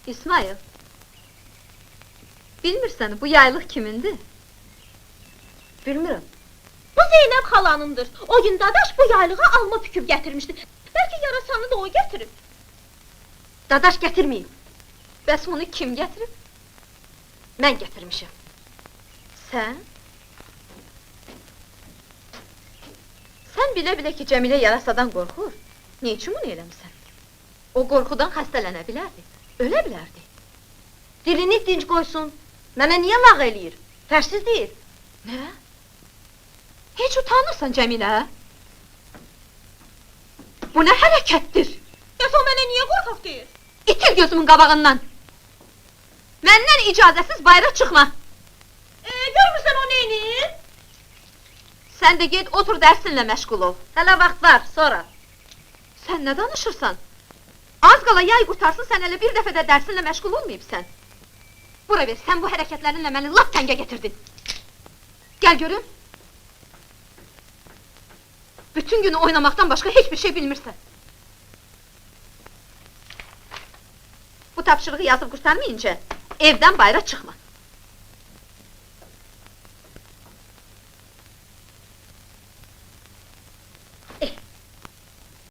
İsmail, bilmirsən bu yaylıq kimindir? Bilmirəm. Bu Zeynəb xalanındır. O gün Dadaş bu yaylığa alma püküb gətirmişdi. Bəlkə yarasanı da o gətirib. Dadaş gətirməyib. Bəs onu kim gətirib? Mən gətirmişəm. Sən? Sən bilə-bilə ki, Cəmilə yarasadan qorxur. Ne üçün bunu eləmişsən? O qorxudan xəstələnə bilərdi, ölə bilərdi. Dilini dinc qoysun. Mənə niyə lağ eləyir? Fərsiz deyir. Nə? Heç utanırsan Cəmilə? Bu nə hərəkətdir? Bəs o mənə niyə qorxaq deyir? İtil gözümün qabağından! Məndən icazəsiz bayıra çıxma! Görmürsən o neynir? Sən də get otur dərsinlə məşğul ol. Hələ vaxt var, sonra. Sən nə danışırsan? Az qala yay qurtarsın, sən elə bir dəfə də dərsinlə məşğul olmayıbsən. Bura ver, sən bu hərəkətlərinlə məni lap təngə getirdin. Gəl görüm. Bütün günü oynamaqdan başqa heç bir şey bilmirsən. Bu tapşırığı yazıb qurtarmayınca evdən bayıra çıxma.